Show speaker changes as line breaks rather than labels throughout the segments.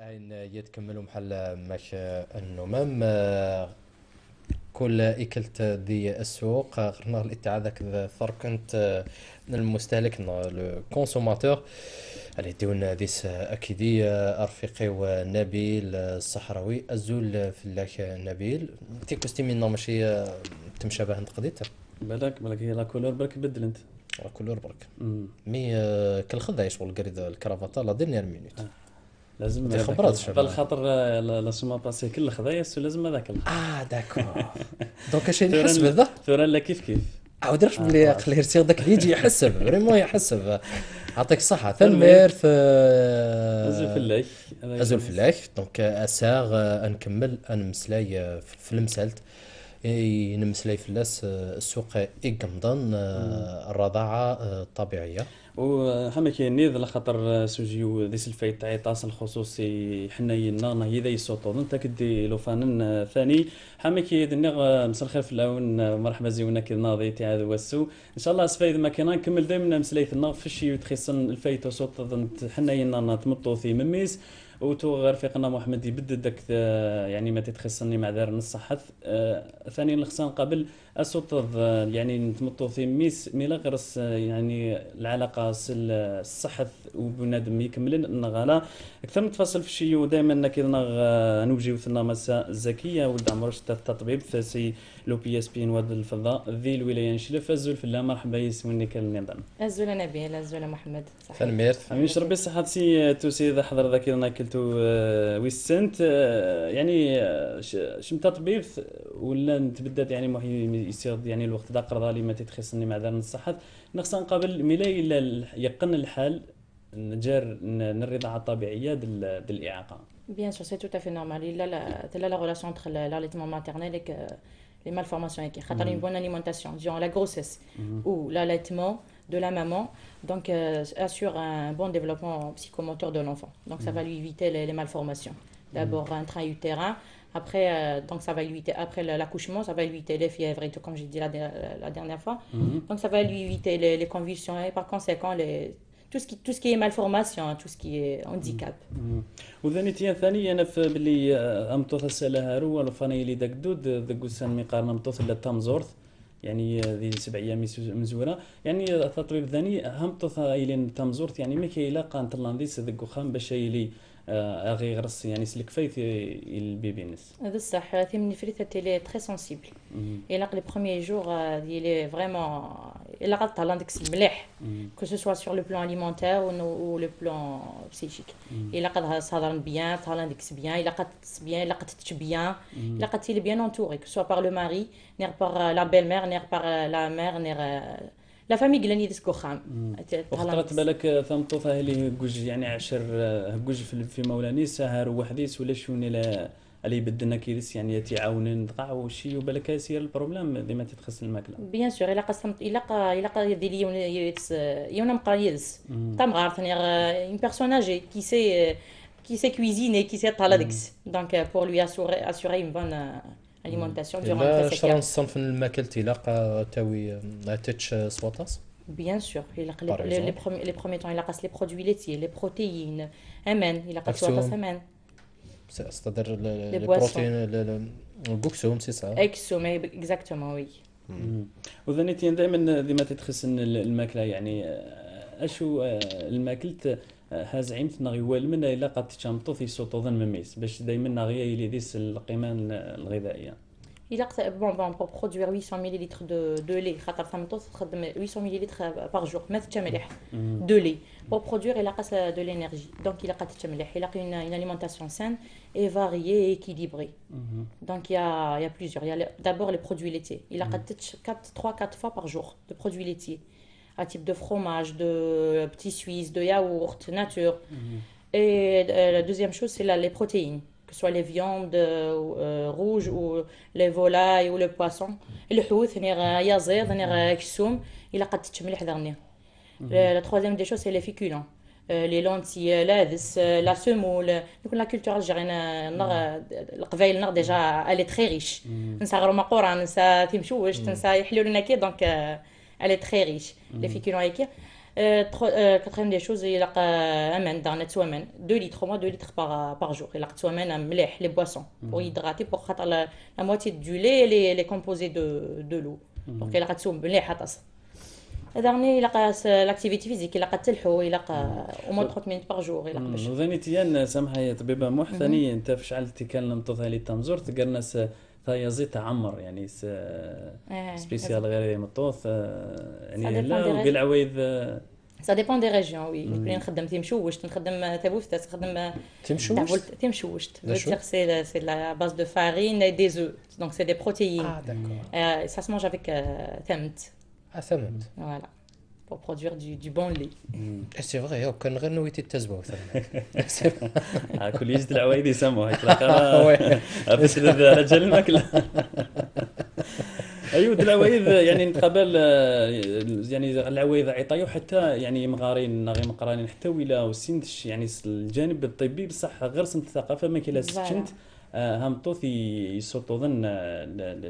عين يتكملوا محل ماش النمام كل إكلت دي السوق غرنا الاتعاذ ذاك ثرك انت المستهلك الكونسوماتور اللي دون ديس أكيدي أرفيقي ونبيل الصحراوي أزول فلاك نبيل تيكوستي منا ماشي تمشابه نتقديت
بالك هي لا كولور بالك بدل انت.
كلور برك
امم
مي كل خذا شغل قريد الكرافاتا لا ديرنيير مينوت
لازم
انت
هذاك
خبرات
بالخاطر لا سوما باسي كل خذايا سو لازم هذاك
داكور دونك اش يحسب
ثورا
هذا
ثورا لا كيف
عاود رش بلي
خلاص
خليه يصير داك اللي يجي يحسب فريمون يحسب يعطيك الصحة
تنمير
تنمير في
نزل في الليل هذا
ازول
يعني
فلاك دونك اساغ نكمل نمسلاي في المسالت نمسلاي في اللاس السوق إيقمضان الرضاعة الطبيعية
وحما كاين على خاطر سوجيو ديس الفايت تاعي طاس الخصوصي حناينا نهي ذي صوتو انت كدي لو فانن ثاني حما كيدني مسا الخير في العون مرحبا زيونا كي ناضي تاع هذا والسو ان شاء الله سفايد ما كان نكمل دائما مسليتنا فشي تخيصن الفايت صوت حناينا تمطو في مميس وتو غير فيقنا محمد يبدد داك يعني ما تتخصني مع دار نص حث ثانيا الخصان قبل الصوت يعني نتمطو في ميس ميلا غرس يعني العلاقه الصحث وبنادم يكمل النغاله اكثر من تفاصيل في الشيء ودائما كنا نوجيو ثنا مساء الزكيه ولد عمرش التطبيب في سي لو بي اس بي نواد الفضاء ذي الولايه نشلف الزول في الله مرحبا يسموني كالنظام
الزولة نبيل الزولة محمد صحيح
تنمير
امين ربي صحة سي توسي اذا حضر ذاك انا كلتو ويسنت يعني شم تطبيب ولا نتبدد يعني محي يصير يعني الوقت دا قرضالي ما تتخصني مع دار الصحة نخصن قبل ملاي الا يقن الحال نجار الرضاعة الطبيعية ديال الإعاقة.
Bien sûr, c'est tout à fait normal. Il a la relation entre l'allaitement maternel et les malformations. Une bonne alimentation durant la grossesse ou l'allaitement de la maman donc, assure un bon développement psychomoteur de l'enfant. Donc ça va lui éviter les malformations. D'abord un train utérin, après, donc ça va lui éviter, après l'accouchement, ça va lui éviter les fièvres et tout, comme j'ai dit la dernière fois. Donc ça va lui éviter les convulsions et par conséquent tout ce qui est malformation, tout ce qui est handicap.
وذاني تيان ثاني انا في باللي امطوث الساله هارو ولا فاني لي داك دود داك وسان مقارنه مطوث لا تامزورث يعني ذي 7 ايام مزوره يعني التطبيب ثاني همطوث ايلين تامزورث يعني ما كيلاقى انتلانديس داك وخام باش يلي اغي غرس يعني سلك فايت البيبي نس
هذا الصح ثمن فريثة il est très sensible. Et là les premiers jours il est vraiment il a talent مليح que ce soit sur le plan alimentaire ou le plan psychique. Il a قد صادرن bien talent bien il a قد bien il a قد bien il a قد il est bien entouré que ce soit par le mari ni par la belle-mère ni par la mère ni لا فامي قلاني ديسكو خام
وخطرت بالك ثمطوثه اللي جوج يعني 10 جوج في مولاني سهر وحديس ولا شوني لا اللي بدنا كيرس يعني يتعاونن نقع وشي وبالك يصير البروبليم ديما تتخص الماكله
بيان سور الا قسم الا يدير لي يونا مقايدس تام غارثني une personne âgée qui sait cuisiner qui sait طالدكس donc pour lui assurer une bonne alimentation durant
لا
le
شران
séquence.
الصنف الماكل تيلاقى تاوي تتش سواطاس
Bien sûr,
par exemple
les premiers temps, il a les produits laitiers, les protéines, amen, il a
Axiom.
amen,
c'est-à-dire
les
les
boissons.
protéines البوكسوم سي سا
Exo, mais exactement, oui.
وذاني تيان دائما ديما تتخص الماكله يعني اشو الماكلت هاز عيمت نغي والمن الا قد تشامطو في صوتو مميس باش دائما نغي يلي ديس القيمه الغذائيه.
Il a pour produire 800 ml de lait, 800 ml par jour, de lait. Pour produire, il a de l'énergie. Donc, il a une alimentation saine et variée et équilibrée. Donc, il y a plusieurs. Il y a d'abord les produits laitiers. Il a 3-4 fois par jour de produits laitiers. À type de fromage, de petits suisses, de yaourt, nature. Et la deuxième chose, c'est les protéines. Que ce soit les viandes rouges ou les volailles ou le poisson. الحوت يازيض كسوم إلا قد تتملح ذرني. La troisième des choses, c'est les féculents. Les lentilles, la semoule. Donc la culture algérienne, القبائل نار déjà elle est très riche. نسا غرو مقورة نسا تمشوش نسا يحلو لنا كي donc elle est très riche. Les féculents هيك Quatrième des choses, il a amen dans net soi-même 2 litres au moins 2 litres par jour. Il a soi-même mleh les boissons pour hydrater pour la moitié du lait elle est composée de l'eau. Donc il a soi mleh hatas. Le dernier il a l'activité physique il a تلحو il a au moins 30 minutes par jour il a باش
وذاني تيان سامحه طبيبه موح ثاني انت في شعل تكلم طوثالي تمزور تقرنا ثايزي تعمر يعني سبيسيال غير مطوث يعني لا وقال عوايد
Ça dépend des régions, oui. نقدر نخدم تيمشوشت نخدم تابوفتات نخدم تيمشوشت. C'est la base de farine et des œufs. Donc c'est des protéines.
Ah d'accord.
Ça se mange avec temt.
Ah ثمت.
Voilà. Pour produire du bon lait.
C'est vrai كان غير نويتي التزبوه
كل يجد العوايد يسموها يطلق بس رجال الماكله ايوه العوايد يعني نتقابل يعني العوايد عطايو حتى يعني مغارين غير مقرانين حتى ولا وسندش يعني الجانب الطبي بصح غير سنت الثقافه ما كاين سكنت هامطوث يسوطوذن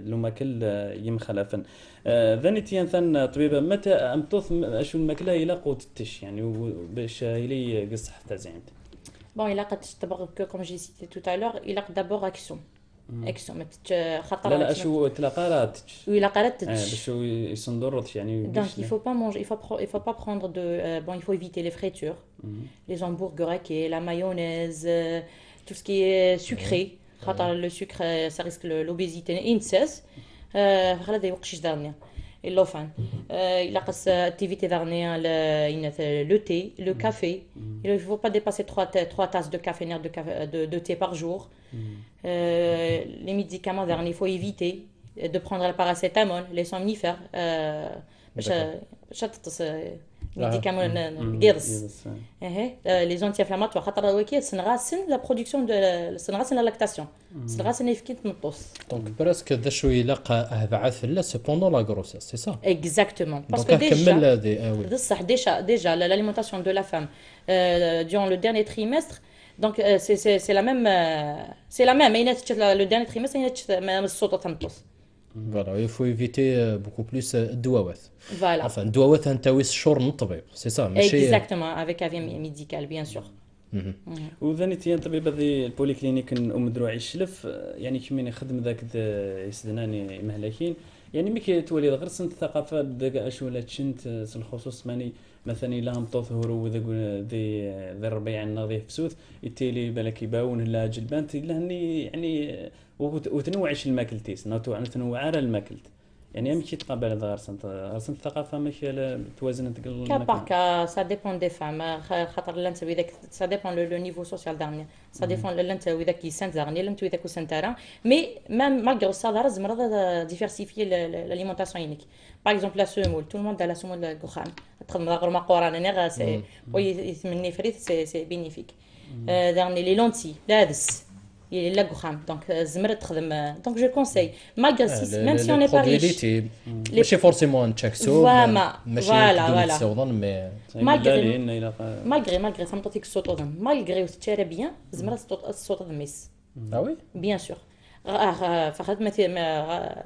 لو ماكل يمخلفن ذاني تيان ثان طبيبه متى امطوث اشو الماكله الى قوتتش يعني باش الي قص حتى زين
Bon, il a d'abord, comme j'ai cité tout à l'heure, il a d'abord action. Action.
لا اشو تلاقارات
Oui, la carette.
باش يصندرط يعني
Donc il faut pas manger, il faut pas prendre de bon, il faut éviter les fritures, les hamburgers hackés, la mayonnaise, tout ce qui est sucré. Le sucre ça risque l'obésité incess. هذا يوقش دارني اللوفان il a قص activité دارني le thé, le café. Il ne faut pas dépasser 3 tasses de café de thé par jour. Les médicaments derniers, il faut éviter de prendre le paracétamol, les somnifères. médicaments الجرس les anti-inflammatoires خاطر وكي سنغاسن la production de سنغاسن la lactation سنغاسن يفكيت نطوس
دونك براسك ذا شو يلقى هبعث لا سي بوندون لا غروسيس سي سا
exactement
parce que déjà
بصح déjà l'alimentation de la femme durant le dernier trimestre donc c'est la même le dernier trimestre il الصوت تنطوس.
Voilà, il faut éviter beaucoup plus الدواوات.
Voilà.
Enfin, الدواوات انتوي الشور من الطبيب، c'est ça.
Exactement, avec avis médical, bien sûr.
وذاني تيان طبيب هذه البوليكلينيك ام دروعي الشلف يعني كيما يخدم ذاك يسدناني مهلكين يعني ملي تولي غير سنت الثقافه داك اش ولا تشنت الخصوص ماني مثلا لهم طوثور وذاك ذي الربيع النظيف فسوث يتيلي بالك يباون لا جلبانت لهني يعني وتنوعش الماكلتيس تنوع على الماكلت يعني ماشي تقابل هذا غرسنت الثقافه ماشي توازن تقل
كا بار كا سا ديبون دي فام خاطر لانت وذاك سا ديبون لو نيفو سوسيال دارني سا ديبون لانت وذاك يسنت دارني لانت وذاك سنتارا مي مالغرو سا لازم مرض ديفيرسيفي لاليمونطاسيون ينك باغ اكزومبل لا سومول تو الموند لا سومول الكخان تخدم غير ما قران غا سي ويثمني فريث سي بينيفيك دارني لي لونتي لادس il est là donc زمرت تخدم donc je conseille malgré même si on n'est pas riche
ماشي فورسيمون نتشيك سو
ماشي voilà
مي
malgré ça مطيك الصوت ودم malgré وتشري بيان زمرت الصوت دميس
ah oui
bien sûr فخدت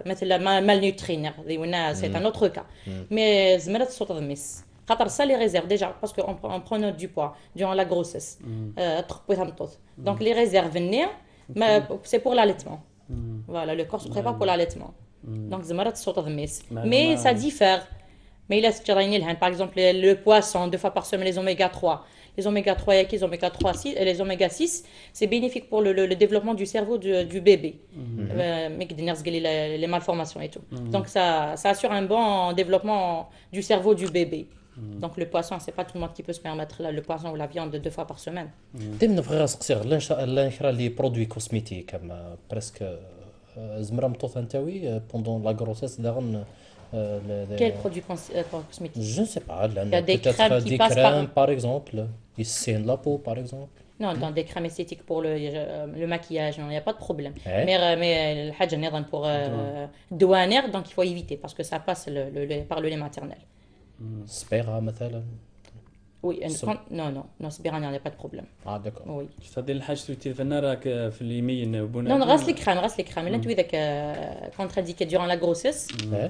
مثل mal nutrir ديونا c'est un autre cas mais زمرت الصوت دميس خاطر ça les réserves déjà parce que on prend note du poids durant la grossesse donc les réserves c'est pour l'allaitement. Voilà, le corps se prépare pour l'allaitement. Donc, mais ça diffère. Mais il a par exemple le poisson 2 fois par semaine, les oméga 3. Les oméga 3 et les oméga 3 6 et les oméga 6, c'est bénéfique pour le développement du cerveau du bébé. Les malformations et tout. Donc ça assure un bon développement du cerveau du bébé. Donc le poisson, c'est pas tout le monde qui peut se permettre le poisson ou la viande 2 fois par semaine.
دائما نبغي نسقسي لا نشرى لي برودوي كوسميتيك كما بريسك زمره مطوط انتوي بوندون لا غروسيس داغن
Quel produit cosmétique?
Je ne sais pas.
Il y a des crèmes qui passent par...
par exemple. Ils saignent la peau, par exemple.
Non, dans des crèmes esthétiques pour le maquillage, il n'y a pas de problème. Mais le hajj pour douanière, donc il faut éviter parce que ça passe par le lait maternel.
Spera, مثلا.
Oui, non, Spera, il n'y a pas de problème.
Ah, d'accord.
Oui.
C'est-à-dire le hajj tu fais راك في اليمين بنات.
Non, reste les crèmes. Là, tu veux contre-indiqué durant la grossesse.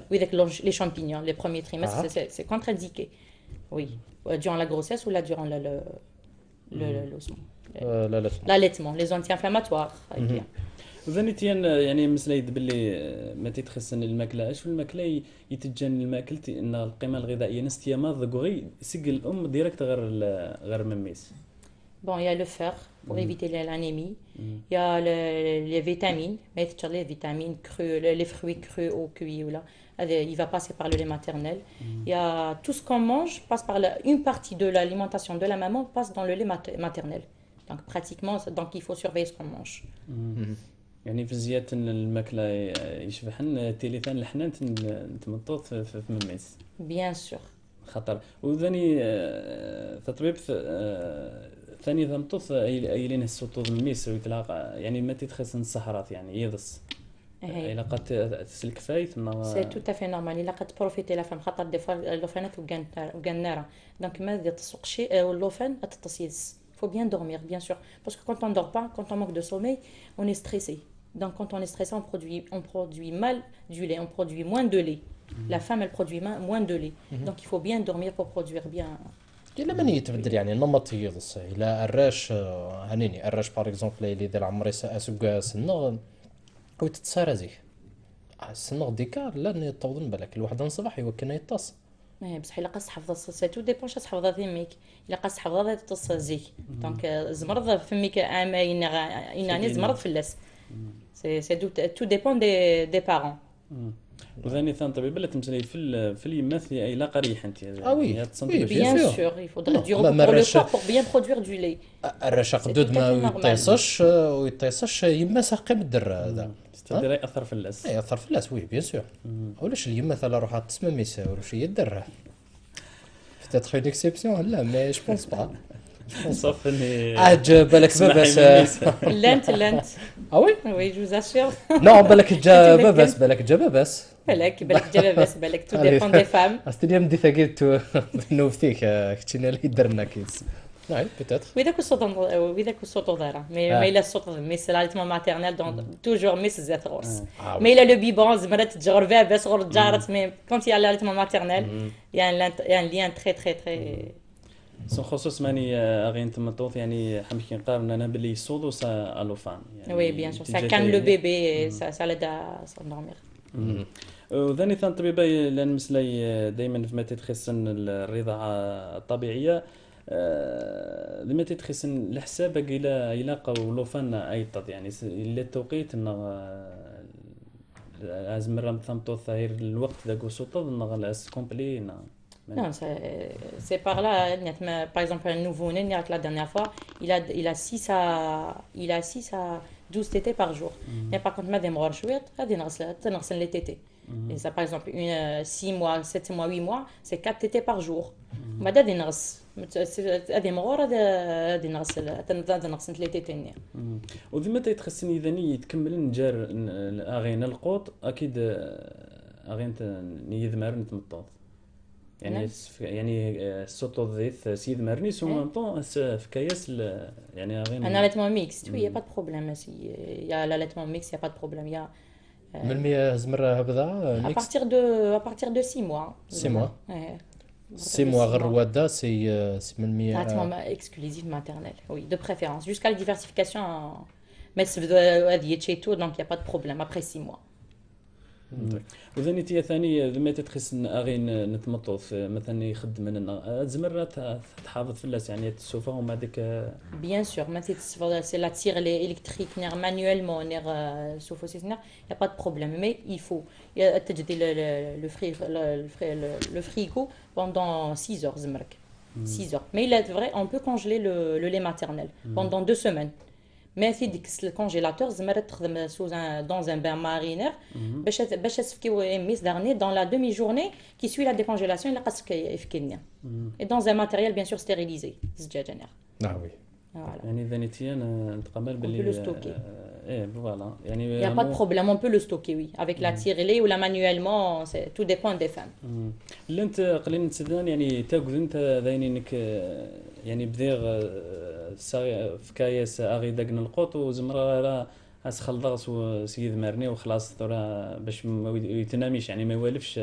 Oui, avec les champignons, les premiers trimestres, c'est contre-indiqué. Oui. durant la grossesse ou là durant
لا لا
l'allaitement, les anti-inflammatoires.
Mhm.
ثانيتيا يعني مثلا يد باللي ما تيتخسن الماكله اش في الماكله يتجن الماكل ان القيمه الغذائيه نستيامات ذكوري سجل الام ديريكت غير مميس.
Bon, il y a le fer pour éviter l'anémie. Il y a les vitamines, mettre les vitamines crues, les fruits crus ou cuits. Ou là. Il va passer par le lait maternel. Il y a tout ce qu'on mange passe par une partie de l'alimentation de la maman passe dans le lait maternel. Donc pratiquement, donc il faut surveiller ce qu'on mange.
يعني في زيادة الماكلة يشبحن تيليثان الحنان تمطوط في مميس.
Bien sûr.
خطر وذاني تطبيب ثاني ثمطوط ايلين السطوط مميس ويتلاقى يعني ما تتخسن الصحرات يعني يضس إلا قد تسلك فايت
سي تو تافي نورمال الا قد بروفيتي لا فام خاطر دي فوا اللوفانات وكان نارا دونك ما تسوق شيء اللوفان تتصيص. Faut bien dormir, bien sûr. Parce que quand on ne dort pas, quand on manque de sommeil, on est stressé. Donc quand on est stressé, on produit mal du lait, on produit moins de lait. La femme, elle produit moins de lait. Donc il faut bien dormir pour produire bien.
إلا من يتبدل يعني النمط يضص إلا الراش هنيني الراش باغ اكزومبل اللي ديال عمري اسوق سنغ ويتتصار زيك السنغ ديكار لا توضن بالك الواحد الصباح يوكلنا يتص
بصح الا قاص حفظ سي تو ديبون شاس حفظ فمك الا قاص حفظ تص زيك دونك زمرض فمك امين اناني زمرض فلاس سي تو ديبون دي بارون.
وثاني ثان طبيب لا تمثلي في اليمات الا قريح انت
وي
بيان سور il faudrait du repos pour le corps pour bien produire du lait.
الرشا قدود ما ويطيصش يما ساقي من الدر هذا
ستدير ياثر في اللاس
ياثر في اللاس وي بيان سور ولاش اليما ثلا روحها تسمى ميسا ولا شي يدر peut-être une exception لا mais je pense pas
صافي اني
بالك باباس
لانت
اه وي
وي جو زاشور
نو بالك جا باباس بالك جا باباس
بالك جا باباس بالك تو ديبون دي فام
استني بدي ثقيت نوفتيك كتشينا اللي درنا كيس نعم بيتيتر
وذاك الصوت ضاره ما الا الصوت ميس لالتما ماتيرنال دون توجور ميس زات غورس ما الا لو بيبون زمرت تجغر باباس غور تجارت مي كونت يا لالتما ماتيرنال يعني ليان تري تري تري
سون خصوص ماني اغين تمطوط يعني حمشي نقارن انا باللي صودو سا الوفان
يعني وي بيان سور سا كان لو بيبي سا لادا سندورمير.
وذاني ثان طبيبه لان مسلاي دائما في ما تتخسن الرضاعه الطبيعيه لما تتخسن الحساب الى يلاقوا لوفان ايطد يعني الا التوقيت ان لازم مرة ثمطوط ثاير الوقت ذاك وسطد نغلاس كومبلي
Non, c'est par là. Par exemple, un nouveau-né, la dernière fois, il a 6 à 12 tétés par jour. Mais par contre, madame Rochouet, elle a les tétés. Et ça, par exemple, 6 mois, 7 mois, 8 mois, c'est 4 tétés par jour. Madame les tétés.
وذي متى يتخسن اذا يتكمل نجار اغين القوط اكيد اغين يذمر نتمطوط يعني السطو الضيف سيد مرني سو طون في كياس يعني غير
انا لاتمون ميكس وي با دو بروبليم يا لا لاتمون ميكس يا با دو بروبليم يا
من المية زمرة هكذا
ميكس à partir de 6 mois
6 mois غير ودا سي من المية
لاتمون اكسكلوزيف ماتيرنال وي دو بريفيرونس jusqu'à la diversification mais هذه تشي تو دونك يا با دو بروبليم après 6 mois.
وثاني تي ثاني لما تتخسن اغين نتمطط مثلا يخدم لنا زمرات تحافظ في اللاس يعني السوفا وما ديك
بيان سور ما سي لا تير لي الكتريك نير مانيويلمون نير سوفو سيسنير يا با دو بروبليم مي il faut تجدي le frigo pendant 6 heures زمرك 6 heures mais il est vrai on peut congeler le lait maternel pendant 2 semaines. ما في ديك الكونجيلاتور زعما تخدم dans un bain marinaire باش تفكيو ميس دارني dans la demi journée qui suit la décongélation الا قاصك يفكينيا et dans un matériel bien sûr stérilisé زجاجه نير
وي
يعني ذانيتيا نتقبل باللي ايه فوالا يعني
il y a pas de problème on peut le stocker oui avec la tirelée ou la manuellement c'est tout dépend des femmes.
اللي انت قليل نتسدان يعني تاخذ انت ذاينينك يعني بدير في كاياس اغي داقن القوط وزمره راه اسخل ضغط وسيد مرني وخلاص راه باش ما يتناميش يعني ما يوالفش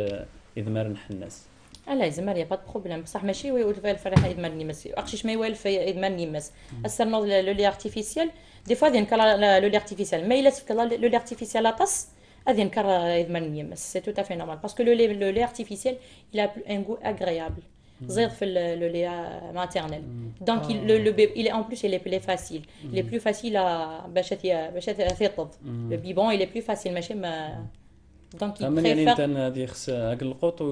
يذمر الناس.
لا يزمر يا با بروبليم بصح ماشي ويولف الفرح يدمر نيمس اخشيش ما يوالف يدمر نيمس السرنوض لو لي ارتيفيسيال دي فوا دين كلا لو لي ارتيفيسيال ما الا تفك لو لي ارتيفيسيال لاطاس هذه نكر يدمر نيمس سي تو تافي نورمال باسكو لو لي ارتيفيسيال il a un goût agréable زيد في لو لي ماتيرنيل دونك لو بيبي il est en plus il est plus facile il est plus facile باش تفيض لو بيبون il est plus facile ماشي ما دونك
اما يعني انت هذه خص اكل القوط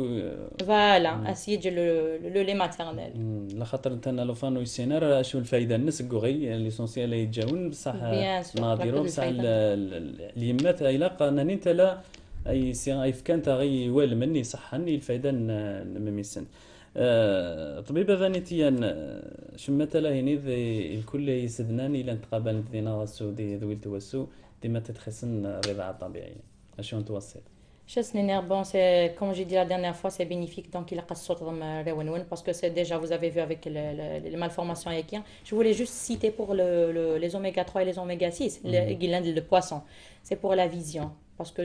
فوالا اسيج لو لي ماتيرنيل
لا خاطر انت لو فانو يسينار شو الفايده الناس كوغي ليسونسيال يتجاون بصح ناديرو بصح اليمات الا قانني انت لا اي سي اي فكان تا غي وال مني صحني الفايده ميسن طبيبه فانيتيان شمت لا هني الكل يسدناني الى نتقابل دينا السعودي ذويل توسو ديما تتخسن الرضاعه الطبيعيه شنو توصل
Chasse les nerfs, bon, c'est, comme j'ai dit la dernière fois, c'est bénéfique, donc il a cassé parce que c'est déjà, vous avez vu avec les malformations équines. Je voulais juste citer pour les oméga 3 et les oméga 6, le poisson, c'est pour la vision, parce que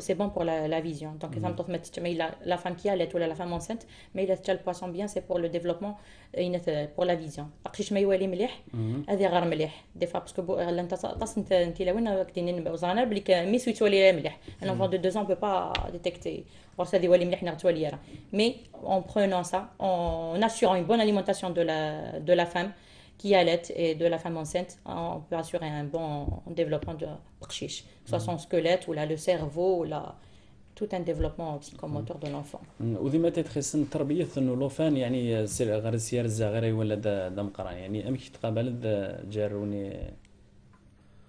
c'est bon pour la vision. Donc, la femme qui allait ou la femme enceinte, mais il a le poisson bien, c'est pour le développement, pour la vision. Après, je ميوالي مليح هذه غير مليح دي فوا باسكو انت تص انت لوين كدينين بوزانا بليك ميس ويتولي مليح un enfant de 2 ans peut pas détecter واش هذه ولي مليح نغتولي راه mais en prenant ça en assurant une bonne alimentation de la femme qui allait et de la femme enceinte on peut assurer un bon développement de بقشيش soit son squelette ou là le cerveau ou là tout un développement psychomoteur de l'enfant.
وديما تتخصن التربيه انه لوفان يعني غير سير الزغيري ولا دا مقران يعني امك تقابل جار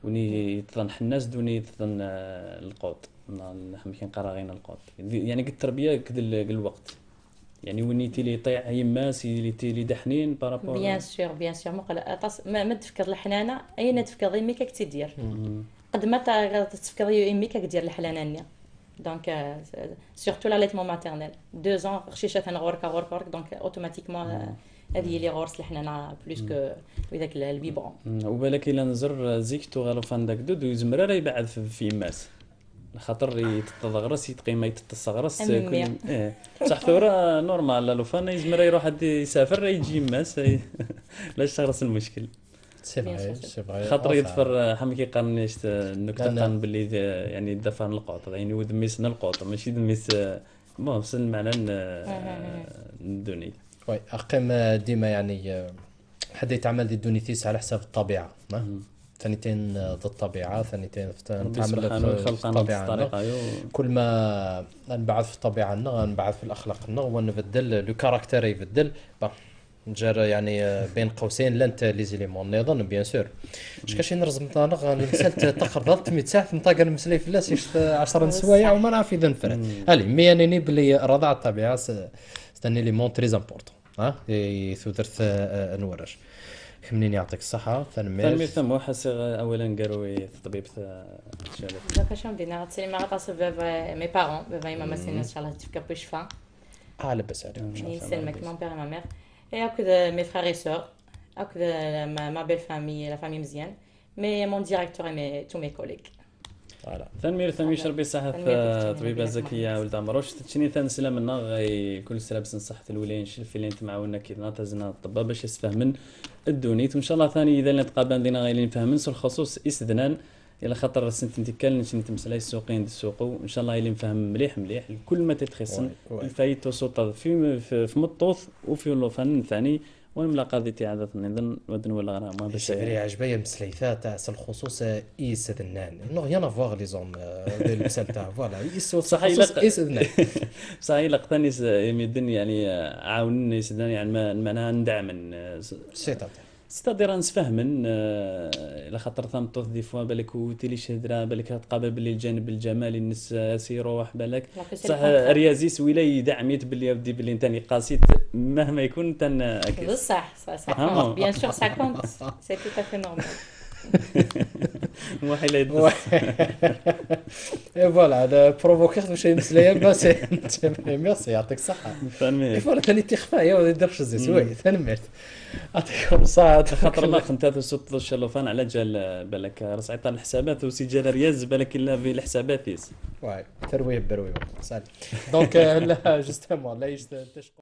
وني تظن حناس دوني تظن القوط يمكن قراغين القوط يعني قد التربيه كد الوقت يعني وني تيلي طيع يماس اللي تيلي دحنين بارابور
بيان سور ما تفكر الحنانه اين تفكر يميك تدير قد ما تفكر يميك دير الحنانه donc surtout l'allaitement maternel 2 ans خشيشه غورك donc automatiquement هذه اللي غورس الحنانه بلوس كو وذاك البيبون
وبالك الا نزر زيكتو غالو فان داك دود يزمر راه يبعد في يماس خاطر يتضغرس يتقيم يتصغرس كل صح ثوره نورمال لو فان يزمر يروح حد يسافر يجي يماس لا يشتغرس المشكل
سي فري
خاطر يدفر حمي كيقارنيش النكته قان باللي يعني دفع القوط يعني ودميس القوط ماشي دميس بون بس المعنى الدوني
وي اقيم ديما يعني حد يتعامل دي دونيتيس على حساب الطبيعه ثانيتين ضد الطبيعه ثانيتين نتعامل في الطبيعه كل ما نبعث في الطبيعه نبعث في الاخلاق ونبدل لو كاركتير يبدل نجر يعني بين قوسين لانت لي زيليمون نظن بيان سور واش كاش نرزم طانغ المسالت تقرضت 100 ساعه نطاق المسلي فلاس 10 سوايع وما نعرف اذا نفرد الي مي انني بلي رضع الطبيعه ستاني لي مون تري امبورطون ثودرت نورج خمنيني يعطيك الصحه
ثاني ثم حس اولا قالوا طبيب شالف
دونك شنو بدينا تسلي ما غتصب مي بارون بابا ما مسينا ان شاء الله تفكر بشفا
لاباس عليهم
يسلمك مون بير ما مير et avec mes frères et sœurs, avec ma belle famille, la famille مزيان, mais mon directeur et tous mes collègues.
Voilà. ثاني شربي صحة طبيبة زكية ولد عمروش تشني ثاني سلام الناغ كل سلام صحة الولين شلفي اللي انت معاونا كي ناتزنا الطباب باش يسفهمن الدونيت وان شاء الله ثاني اذا نتقابل دينا غير نفهمن سو الخصوص استدنان الى خاطر سنت نتكلم نشني مساله السوقين السوق ان شاء الله اللي نفهم مليح كل ما تتخصن الفايت وسوط في مطوث وفي لوفان ثاني والملاقه دي عاده نظن ودن ولا غير ما
باش بري عجبيه المسليثات تاع الخصوص يسدنان نو ريان افوار لي زون ديال المثال تاع فوالا يسدنان
صحيح لقطني يمدن يعني عاونني يسدنان يعني معناها ندعم ستادير نسفهمن الى خاطر ثمطوث دي فوا بالك وتيلي شهدرا بالك تقابل باللي الجانب الجمالي الناس سيروح بالك صح ريازيس ولا يدعم يتبلي يودي باللي انت قاسيت مهما يكون تن
اكيد صح بيان سور سا كونت سي تو افي نورمال
واحد يدس
اي فوالا هذا بروفوكيت واش يمسليا بس ميرسي يعطيك الصحه فوالا ثاني تخفى يا ولد درش زيت وي ثاني ميرت يعطيكم الصحه
خاطر ما كنت هذا صوت الشلوفان على جال بالك رصعيط الحسابات وسجل رياز بالك الا في الحسابات
واي ترويب بروي صالح دونك لا جوستومون لا